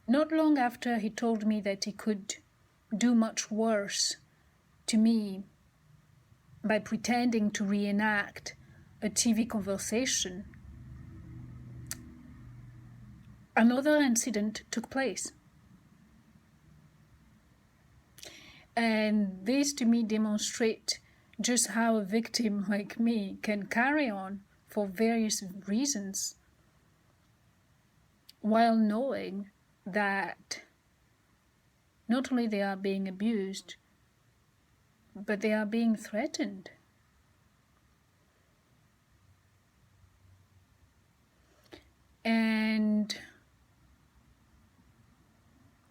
not long after he told me that he could do much worse to me by pretending to reenact a TV conversation, another incident took place. And this to me demonstrates just how a victim like me can carry on for various reasons while knowing that not only they are being abused, but they are being threatened. And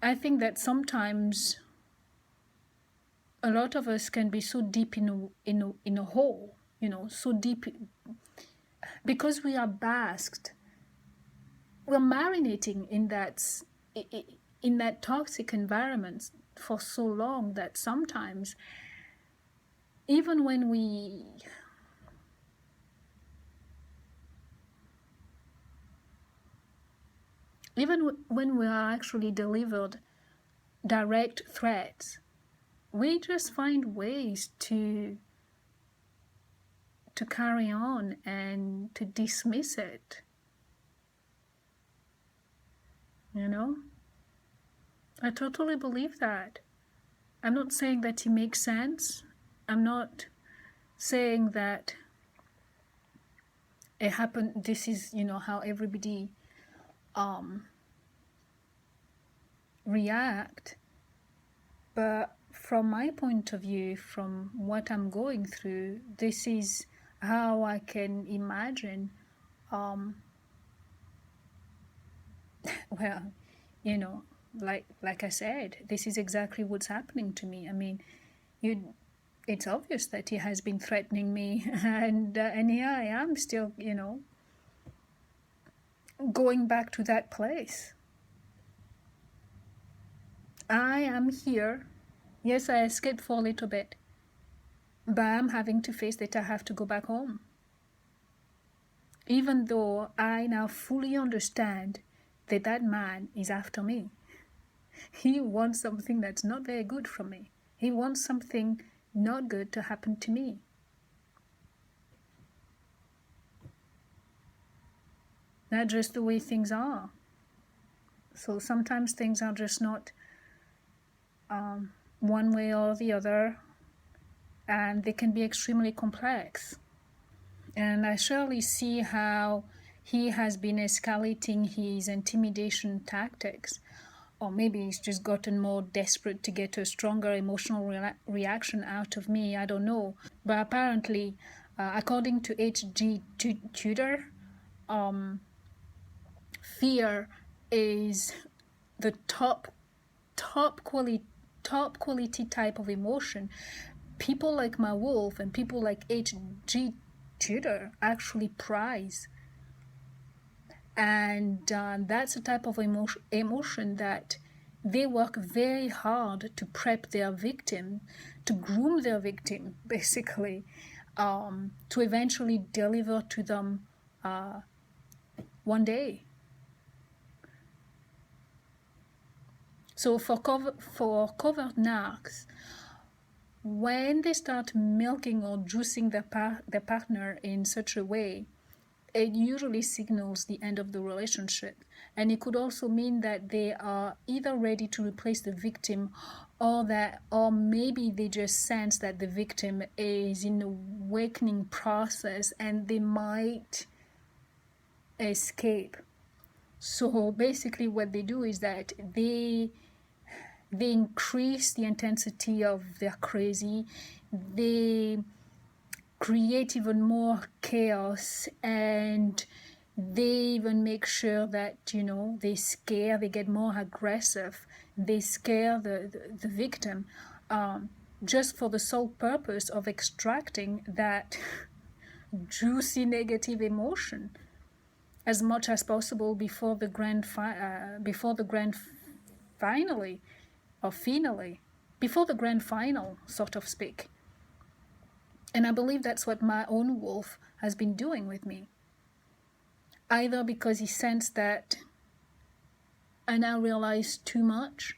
I think that sometimes a lot of us can be so deep in a hole, you know, so deep because we are basked, we're marinating in that toxic environment for so long that sometimes even when we are actually delivered direct threats, we just find ways to carry on and to dismiss it, you know? I totally believe that. I'm not saying that it makes sense. I'm not saying that it happened, this is, you know, how everybody react. But from my point of view, from what I'm going through, this is how I can imagine, well, you know, like I said, this is exactly what's happening to me. I mean, it's obvious that he has been threatening me, and here I am still, you know, going back to that place. I am here. Yes, I escaped for a little bit, but I'm having to face that I have to go back home. Even though I now fully understand that that man is after me. He wants something that's not very good from me. He wants something not good to happen to me. That's just the way things are. So sometimes things are just not one way or the other, and they can be extremely complex. And I surely see how he has been escalating his intimidation tactics, or maybe he's just gotten more desperate to get a stronger emotional reaction out of me, I don't know. But apparently, according to H.G. Tudor, fear is the top quality type of emotion. People like my wolf and people like H.G. Tudor actually prize. And that's a type of emotion that they work very hard to prep their victim, to groom their victim, basically, to eventually deliver to them one day. So for covert narcs, when they start milking or juicing their partner in such a way, it usually signals the end of the relationship. And it could also mean that they are either ready to replace the victim, or maybe they just sense that the victim is in a awakening process and they might escape. So basically what they do is that they increase the intensity of their crazy, they create even more chaos, and they even make sure that, you know, they get more aggressive, they scare the victim, just for the sole purpose of extracting that juicy negative emotion as much as possible before the grand final, sort of speak. And I believe that's what my own wolf has been doing with me. Either because he sensed that and I realized too much,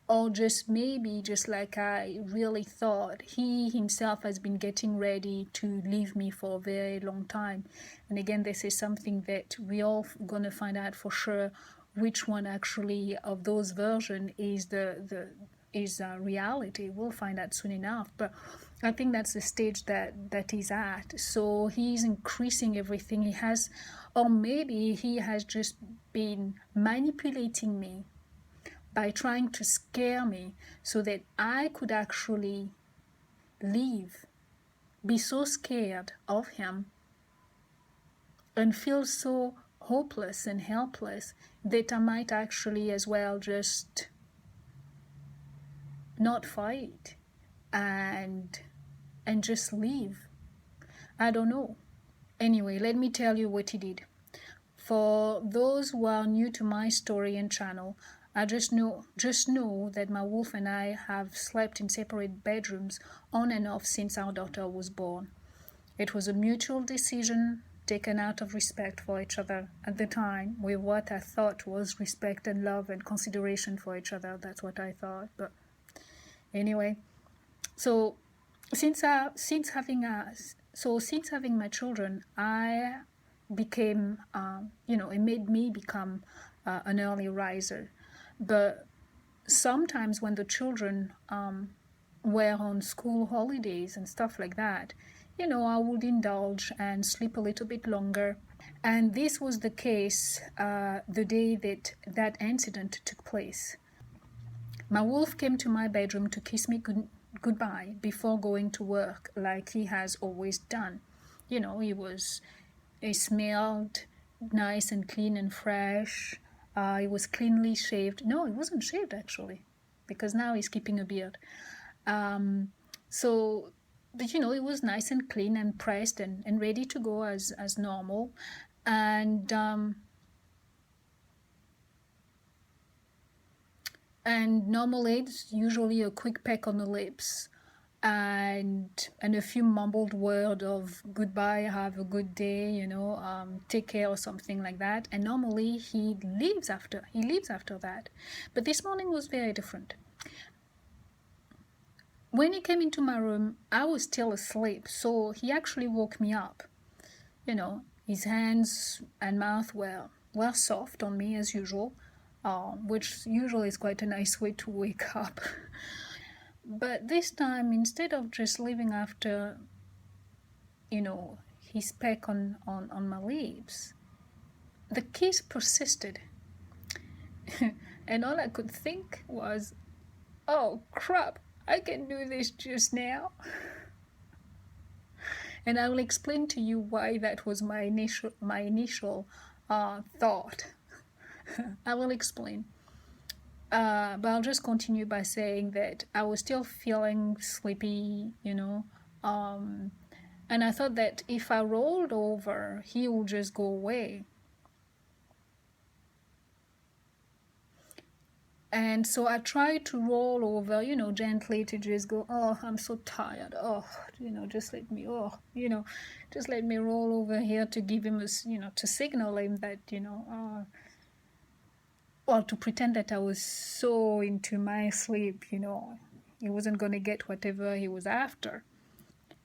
or just maybe just like I really thought, he himself has been getting ready to leave me for a very long time. And again, this is something that we all gonna find out for sure, which one actually of those version is the reality. We'll find out soon enough. But I think that's the stage that he's at. So he's increasing everything. He has, or maybe he has just been manipulating me by trying to scare me so that I could actually leave, be so scared of him, and feel so hopeless and helpless that I might actually as well just not fight and just leave. I don't know. Anyway, let me tell you what he did. For those who are new to my story and channel, I just know that my wolf and I have slept in separate bedrooms on and off since our daughter was born. It was a mutual decision taken out of respect for each other at the time, with what I thought was respect and love and consideration for each other. That's what I thought. But anyway, so since having my children, I became, it made me become an early riser. But sometimes when the children were on school holidays and stuff like that, I would indulge and sleep a little bit longer. And this was the case the day that incident took place. My wolf came to my bedroom to kiss me goodbye before going to work, like he has always done. He smelled nice and clean and fresh. He was cleanly shaved. No, he wasn't shaved actually, because now he's keeping a beard. But it was nice and clean and pressed and ready to go as normal. And normally it's usually a quick peck on the lips and a few mumbled words of goodbye, have a good day, take care, or something like that. And normally he leaves after that. But this morning was very different. When he came into my room, I was still asleep, so he actually woke me up. His hands and mouth were soft on me as usual, which usually is quite a nice way to wake up. But this time, instead of just leaving after, his peck on my lips, the kiss persisted. And all I could think was, oh crap, I can do this just now. And I will explain to you why that was my initial thought. I will explain. But I'll just continue by saying that I was still feeling sleepy, and I thought that if I rolled over, he would just go away. And so I tried to roll over, gently, to just go, oh, I'm so tired. Oh, just let me roll over here to give him to signal him that, or to pretend that I was so into my sleep, he wasn't going to get whatever he was after.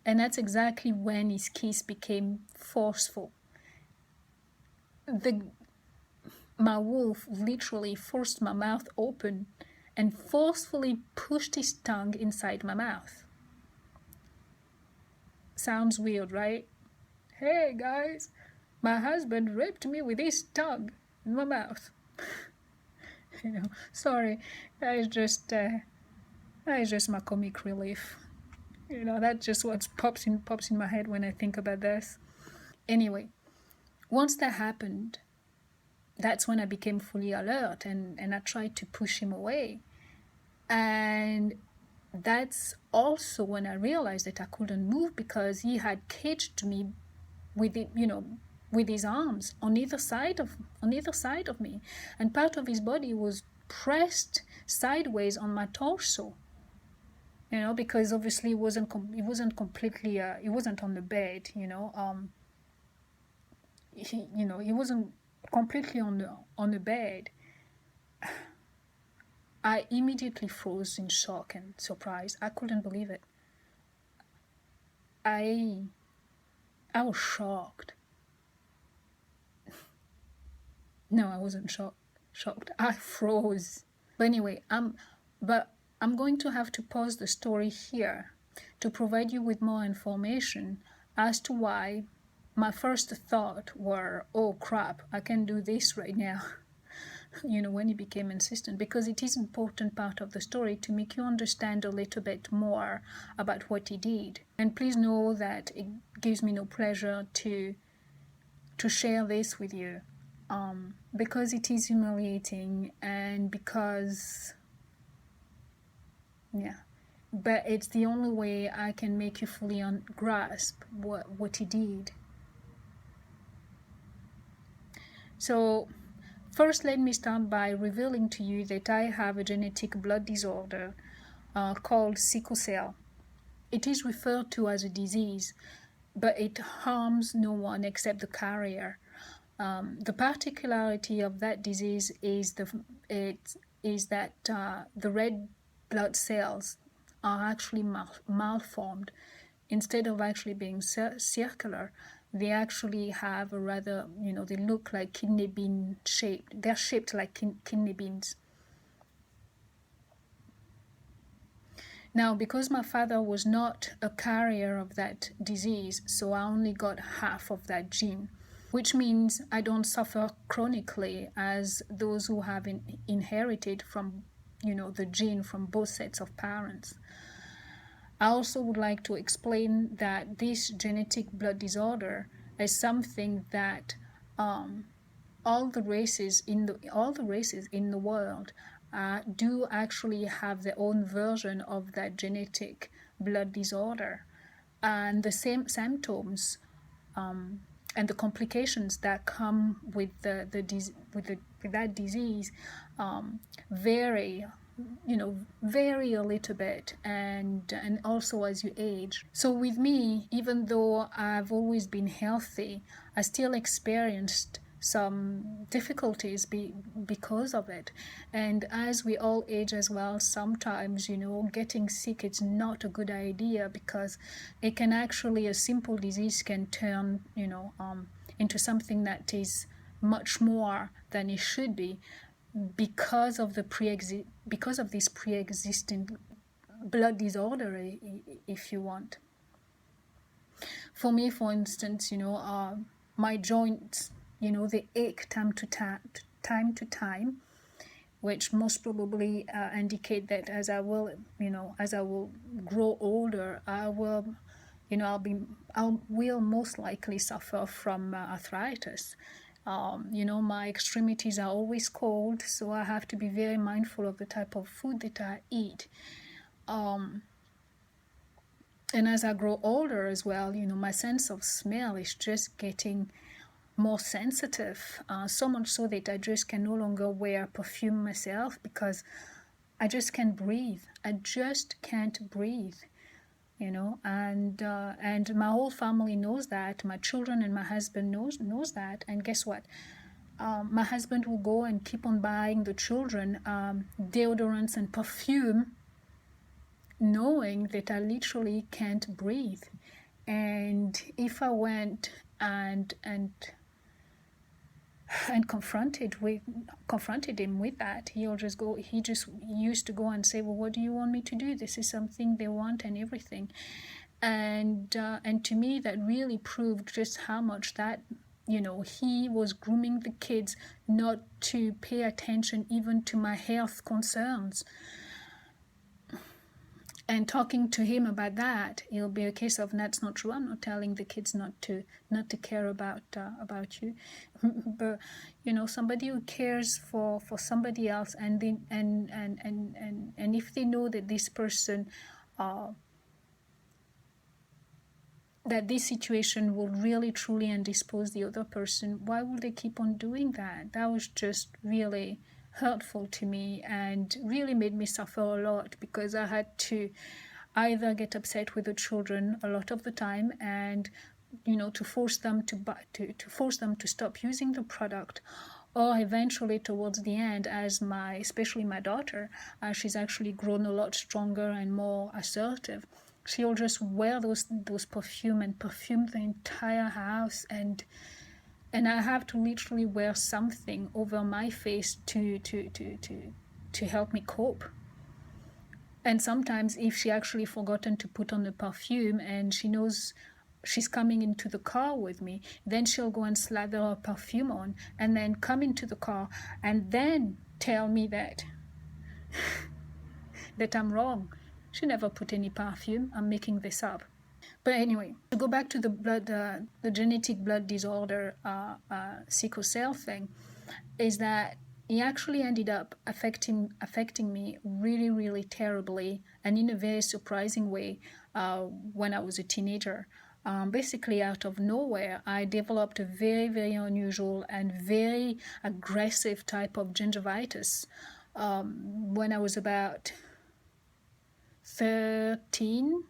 And that's exactly when his kiss became forceful. My wolf literally forced my mouth open and forcefully pushed his tongue inside my mouth. Sounds weird, right? Hey guys, my husband raped me with his tongue in my mouth. Sorry, that is just my comic relief. That's just what pops in my head when I think about this. Anyway, once that happened, that's when I became fully alert and I tried to push him away. And that's also when I realized that I couldn't move, because he had caged me with it, with his arms on either side of me, and part of his body was pressed sideways on my torso. Because obviously he wasn't completely he wasn't on the bed. He wasn't completely on the bed, I immediately froze in shock and surprise. I couldn't believe it. I was shocked. No, I wasn't shocked. I froze. But anyway, I'm going to have to pause the story here to provide you with more information as to why my first thought were, oh crap, I can do this right now. When he became insistent, because it is an important part of the story to make you understand a little bit more about what he did. And please know that it gives me no pleasure to share this with you, because it is humiliating, and because, but it's the only way I can make you fully grasp what he did. So first, let me start by revealing to you that I have a genetic blood disorder called sickle cell. It is referred to as a disease, but it harms no one except the carrier. The particularity of that disease is that the red blood cells are actually malformed. Instead of actually being circular, they actually have a rather, they look like kidney bean shaped. They're shaped like kidney beans. Now, because my father was not a carrier of that disease, so I only got half of that gene, which means I don't suffer chronically as those who have inherited from, the gene from both sets of parents. I also would like to explain that this genetic blood disorder is something that all the races in the world do actually have their own version of that genetic blood disorder, and the same symptoms and the complications that come with that disease vary a little bit, and also as you age. So with me, even though I've always been healthy, I still experienced some difficulties because of it. And as we all age as well, sometimes, getting sick is not a good idea, because it can actually, a simple disease can turn, into something that is much more than it should be, because of this pre-existing blood disorder, if you want. For me, for instance, my joints, they ache time to time, which most probably indicate that as I will grow older, I will most likely suffer from arthritis. My extremities are always cold, so I have to be very mindful of the type of food that I eat. And as I grow older as well, my sense of smell is just getting more sensitive, so much so that I just can no longer wear perfume myself, because I just can't breathe. And my whole family knows that. My children and my husband knows that. And guess what? My husband will go and keep on buying the children deodorants and perfume, knowing that I literally can't breathe. And if I went and confronted him with that, he just used to go and say, well, what do you want me to do? This is something they want and everything. And to me, that really proved just how much that, he was grooming the kids not to pay attention even to my health concerns. And talking to him about that, it'll be a case of, that's not true. I'm not telling the kids not to care about you, but somebody who cares for somebody else, and if they know that this person, that this situation will really truly indispose the other person, why would they keep on doing that? That was just really hurtful to me, and really made me suffer a lot, because I had to either get upset with the children a lot of the time, and to force them to stop using the product, Or eventually towards the end, as especially my daughter, as she's actually grown a lot stronger and more assertive, she'll just wear those perfume and perfume the entire house, and I have to literally wear something over my face to help me cope. And sometimes if she actually forgotten to put on the perfume and she knows she's coming into the car with me, then she'll go and slather her perfume on and then come into the car and then tell me that I'm wrong. She never put any perfume. I'm making this up. But anyway, to go back to the genetic blood disorder sickle cell thing, is that it actually ended up affecting me really, really terribly, and in a very surprising way when I was a teenager. Basically, out of nowhere, I developed a very, very unusual and very aggressive type of gingivitis when I was about 13.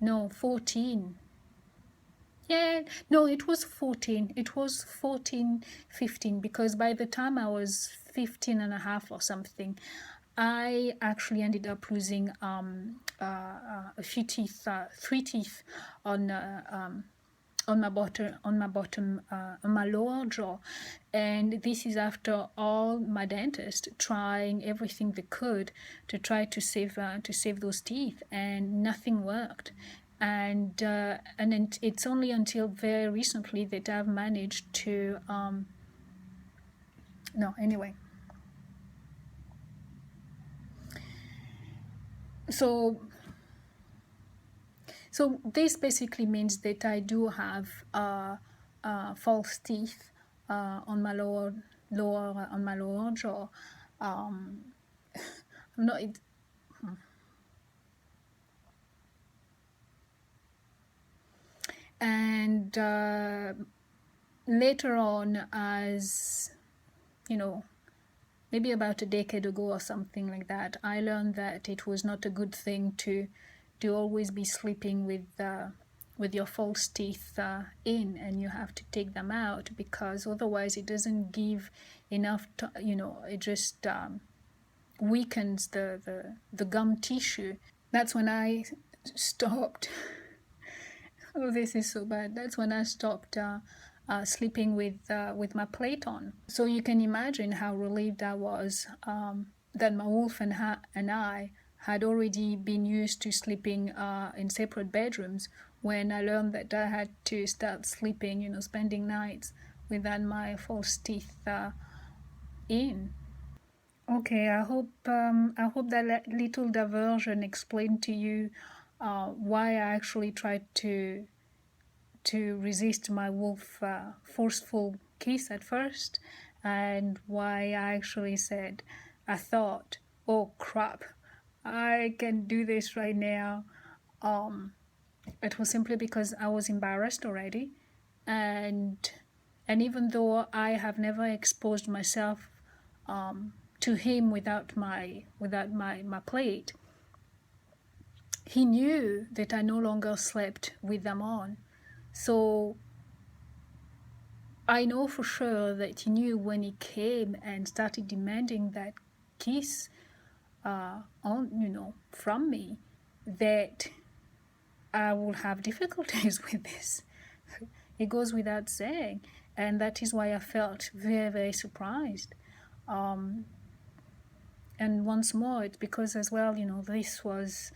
No, 14. Yeah, no, it was 14. It was 14, 15, because by the time I was 15 and a half or something, I actually ended up losing a few teeth, 3 teeth on my bottom, on my lower jaw, and this is after all my dentist trying everything they could to try to save those teeth, and nothing worked. And it's only until very recently that I've managed to no, anyway. So this basically means that I do have false teeth on my lower jaw. I'm not. And later on, as you know, maybe about a decade ago or something like that, I learned that it was not a good thing to always be sleeping with your false teeth in, and you have to take them out, because otherwise it doesn't give enough it just weakens the gum tissue. That's when I stopped. Oh, this is so bad. That's when I stopped sleeping with my plate on. So you can imagine how relieved I was that my wolf and I had already been used to sleeping in separate bedrooms, when I learned that I had to start sleeping, spending nights without my false teeth in. Okay, I hope that little diversion explained to you why I actually tried to resist my wolf forceful kiss at first, and why I actually said, I thought, oh crap, I can do this right now. It was simply because I was embarrassed already, and even though I have never exposed myself to him without my plate, he knew that I no longer slept with them on. So I know for sure that he knew when he came and started demanding that kiss from me, that I will have difficulties with this. It goes without saying, and that is why I felt very, very surprised. And once more, it's because as well, this was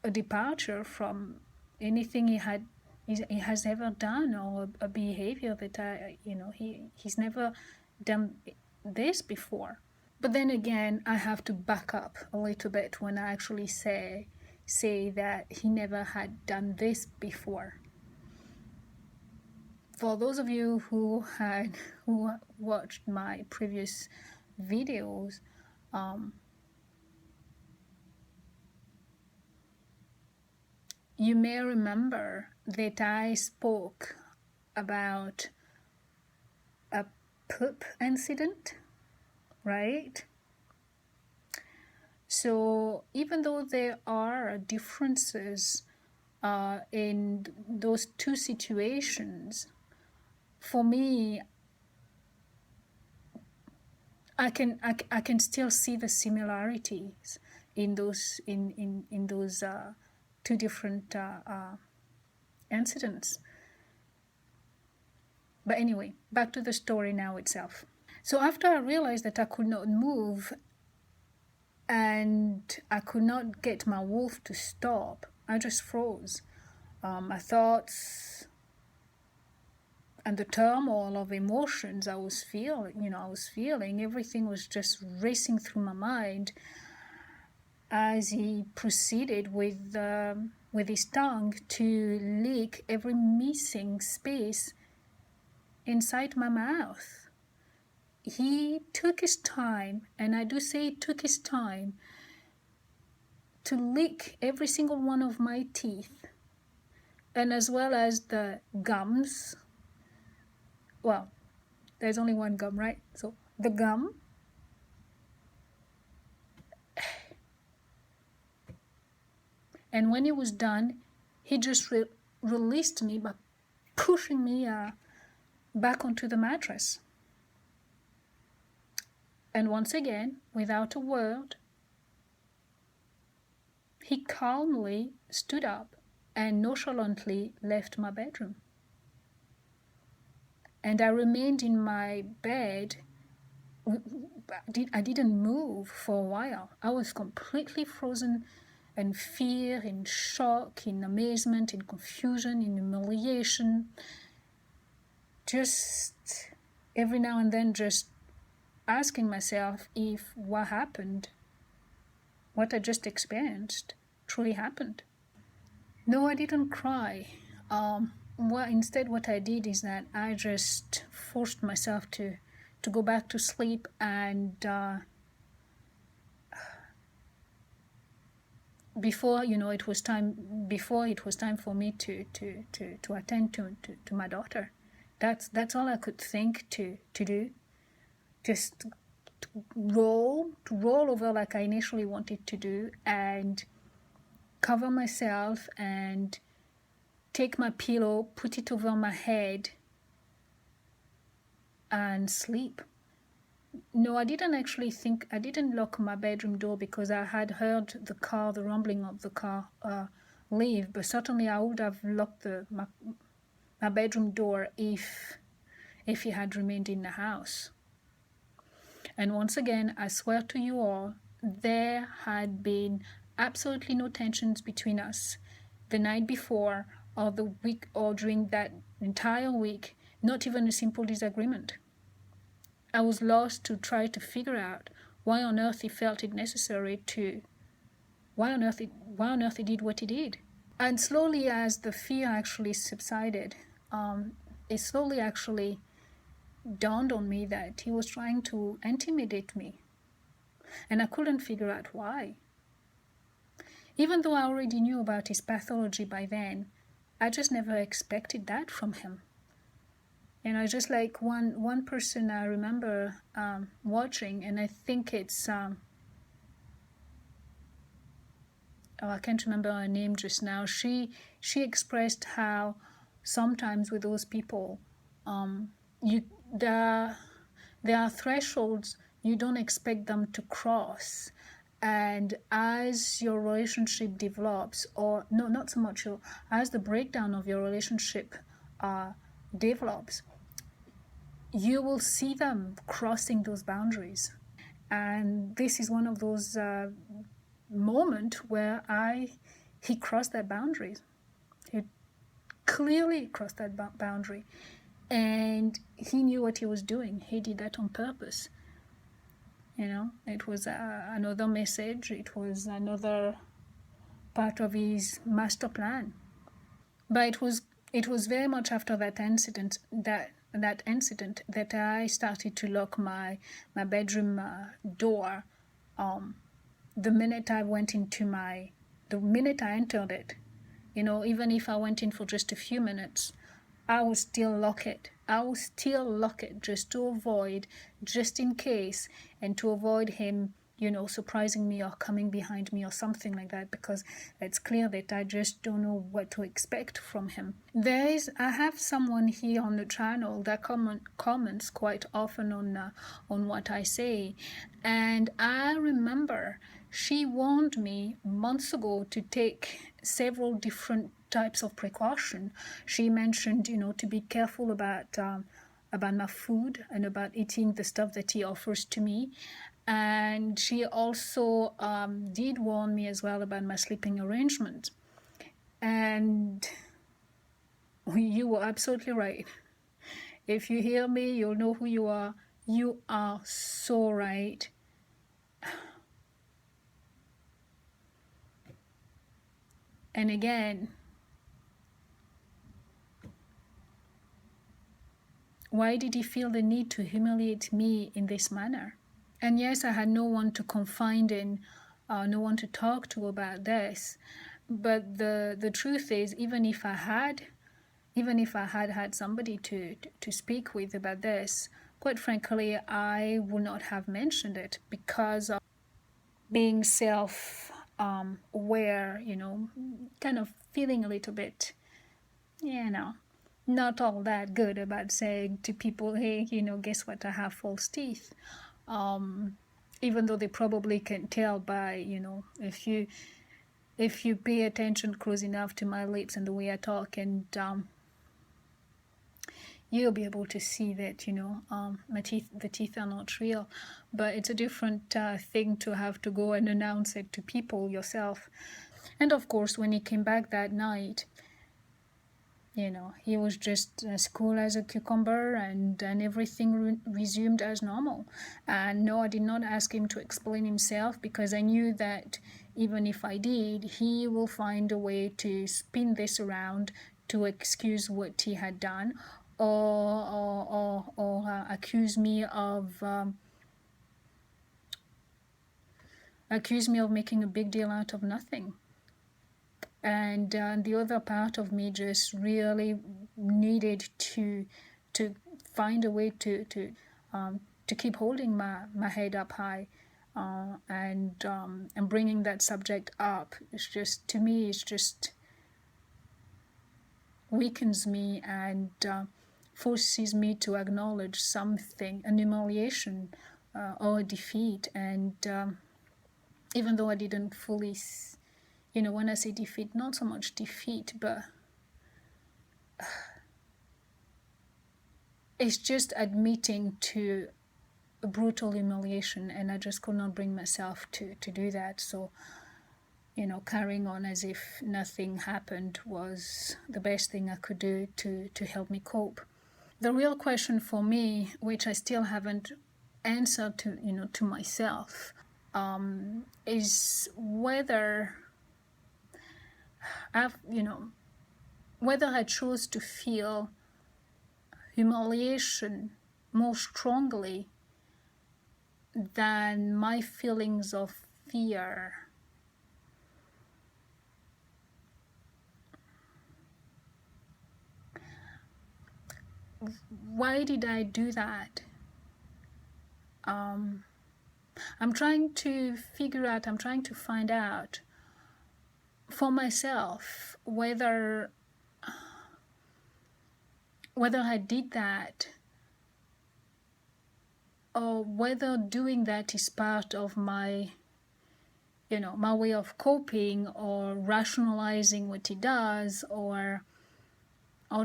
a departure from anything he has ever done, or a behavior that he's never done this before. But then again, I have to back up a little bit when I actually say that he never had done this before. For those of you who watched my previous videos, you may remember that I spoke about a poop incident, right? So even though there are differences in those two situations, for me, I can still see the similarities in those two different incidents. But anyway, back to the story now itself. So after I realized that I could not move and I could not get my wolf to stop, I just froze. My thoughts and the turmoil of emotions I was feeling, everything was just racing through my mind as he proceeded with his tongue to lick every missing space inside my mouth. He took his time, and I do say he took his time, to lick every single one of my teeth, and as well as the gums. Well, there's only one gum, right? So the gum, and when he was done, he just released me by pushing me back onto the mattress. And once again, without a word, he calmly stood up and nonchalantly left my bedroom. And I remained in my bed. I didn't move for a while. I was completely frozen in fear, in shock, in amazement, in confusion, in humiliation. Just every now and then just asking myself if what happened, what I just experienced, truly happened. No, I didn't cry. Instead what I did is that I just forced myself to go back to sleep, and before it was time for me to attend to my daughter. That's all I could think to do. Just to roll over like I initially wanted to do, and cover myself and take my pillow, put it over my head, and sleep. No, I didn't lock my bedroom door because I had heard the rumbling of the car leave, but certainly I would have locked my bedroom door if he had remained in the house. And once again, I swear to you all, there had been absolutely no tensions between us the night before, or the week, or during that entire week, not even a simple disagreement. I was lost to try to figure out why on earth he felt it necessary to, why on earth he did what he did. And slowly, as the fear actually subsided, it slowly actually dawned on me that he was trying to intimidate me, and I couldn't figure out why. Even though I already knew about his pathology by then, I just never expected that from him. Just like one person I remember watching, and I think it's I can't remember her name just now. She expressed how sometimes with those people, there are thresholds you don't expect them to cross, and as your relationship develops, or no, not so much, as the breakdown of your relationship develops, you will see them crossing those boundaries. And this is one of those moments where he crossed that boundary. He clearly crossed that boundary, and he knew what he was doing. He did that on purpose. It was another message. It was another part of his master plan. But it was very much after that incident that I started to lock my bedroom door. The minute I entered it, even if I went in for just a few minutes, I would still lock it. Just to avoid, just in case, and to avoid him you know, surprising me or coming behind me or something like that, because it's clear that I just don't know what to expect from him. I have someone here on the channel that comments quite often on what I say, and I remember she warned me months ago to take several different types of precaution. She mentioned, you know, to be careful about my food and about eating the stuff that he offers to me. And she also did warn me as well about my sleeping arrangement. And you were absolutely right. If you hear me, you'll know who you are. You are so right. And again, why did he feel the need to humiliate me in this manner? And yes, I had no one to confide in, no one to talk to about this. But the truth is, even if I had had somebody to speak with about this, quite frankly, I would not have mentioned it, because of being self-aware, you know, kind of feeling a little bit, you know, not all that good about saying to people, hey, you know, guess what, I have false teeth. Even though they probably can tell by, you know, if you pay attention close enough to my lips and the way I talk, and you'll be able to see that, you know, the teeth are not real. But it's a different thing to have to go and announce it to people yourself. And of course, when he came back that night, you know, he was just as cool as a cucumber, and everything resumed as normal. And no, I did not ask him to explain himself, because I knew that even if I did, he will find a way to spin this around to excuse what he had done, or accuse me of making a big deal out of nothing. And the other part of me just really needed to find a way to keep holding my head up high, and bringing that subject up. It's just, to me, it's just weakens me and forces me to acknowledge something, an humiliation or a defeat. And even though I didn't fully, you know, when I say defeat, not so much defeat, but it's just admitting to a brutal humiliation, and I just could not bring myself to do that. So, you know, carrying on as if nothing happened was the best thing I could do to help me cope. The real question for me, which I still haven't answered to, you know, to myself, is whether whether I chose to feel humiliation more strongly than my feelings of fear. Why did I do that? I'm trying to find out for myself whether I did that, or whether doing that is part of my, you know, my way of coping, or rationalizing what he does, or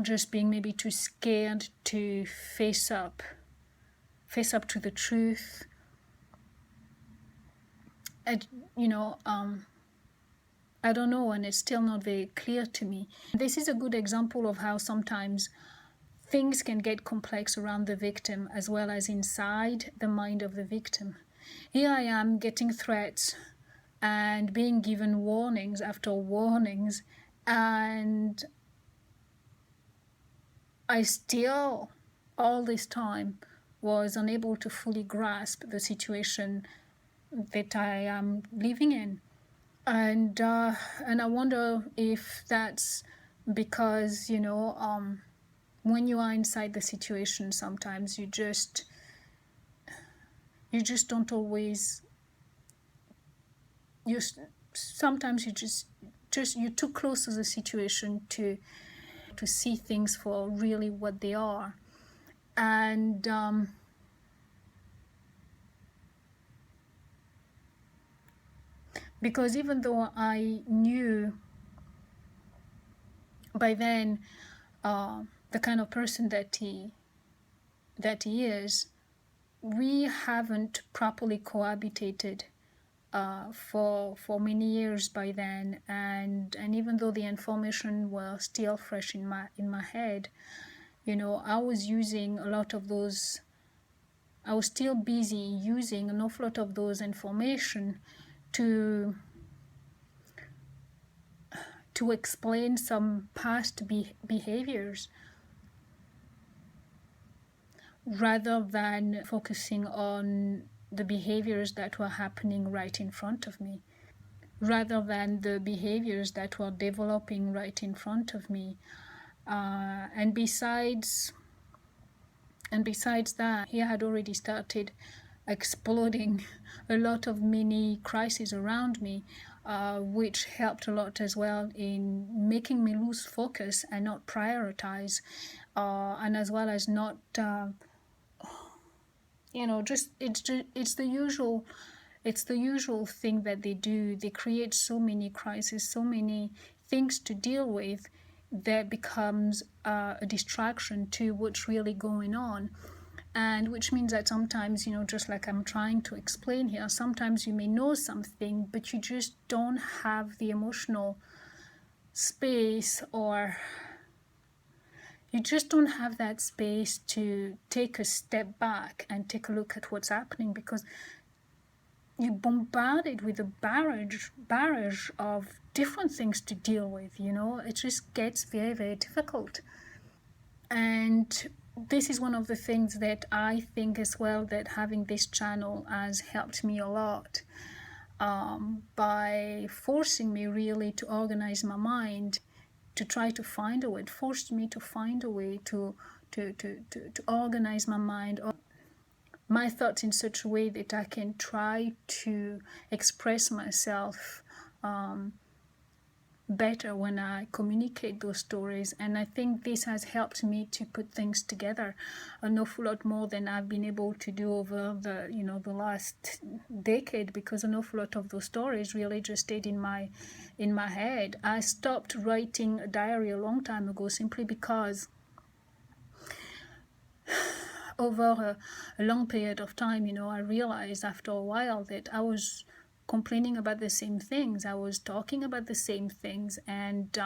just being maybe too scared to face up to the truth. And, you know, I don't know, and it's still not very clear to me. This is a good example of how sometimes things can get complex around the victim as well as inside the mind of the victim. Here I am getting threats and being given warnings after warnings, and I still, all this time, was unable to fully grasp the situation that I am living in. And I wonder if that's because, you know, when you are inside the situation, sometimes you just don't always sometimes you're too close to the situation to see things for really what they are. And because even though I knew by then the kind of person that he is, we haven't properly cohabitated for many years by then, and even though the information was still fresh in my head, you know, I was using a lot of those. I was still busy using an awful lot of those information to explain some past behaviors, rather than focusing on the behaviors that were happening right in front of me, rather than the behaviors that were developing right in front of me. And besides that, he had already started exploding a lot of mini crises around me, which helped a lot as well in making me lose focus and not prioritize, and as well as not, you know, just it's the usual thing that they do. They create so many crises, so many things to deal with, that becomes a distraction to what's really going on. And which means that sometimes, you know, just like I'm trying to explain here, sometimes you may know something, but you just don't have the emotional space, or you just don't have that space to take a step back and take a look at what's happening, because you're bombarded with a barrage of different things to deal with. You know, it just gets very, very difficult. And this is one of the things that I think as well, that having this channel has helped me a lot, by forcing me really to organize my mind, to try to find a way. It forced me to find a way to organize my mind, or my thoughts, in such a way that I can try to express myself better when I communicate those stories. And I think this has helped me to put things together an awful lot more than I've been able to do over the, you know, the last decade, because an awful lot of those stories really just stayed in my head. I stopped writing a diary a long time ago, simply because over a long period of time, you know, I realized after a while that I was complaining about the same things. I was talking about the same things, and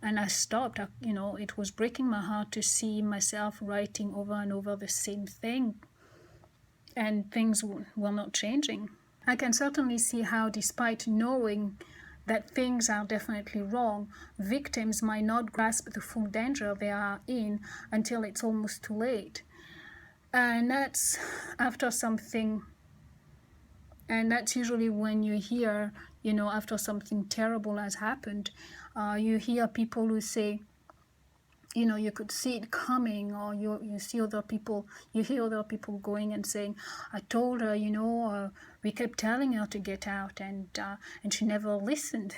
I stopped. You know, it was breaking my heart to see myself writing over and over the same thing, and things were not changing. I can certainly see how, despite knowing that things are definitely wrong, victims might not grasp the full danger they are in until it's almost too late. And that's after something, and that's usually when you hear, you know, after something terrible has happened, you hear people who say, you know, you could see it coming, or you hear other people going and saying, I told her, you know, we kept telling her to get out, and she never listened.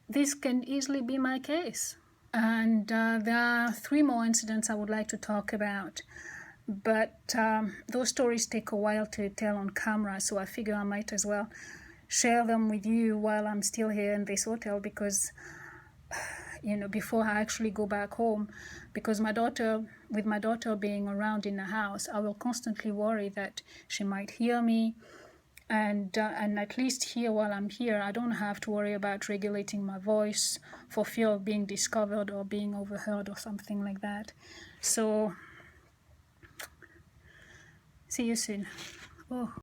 This can easily be my case. And there are 3 more incidents I would like to talk about. But those stories take a while to tell on camera, so I figure I might as well share them with you while I'm still here in this hotel, because, you know, before I actually go back home, because with my daughter being around in the house, I will constantly worry that she might hear me, and at least here while I'm here, I don't have to worry about regulating my voice for fear of being discovered or being overheard or something like that. So see you soon. Oh.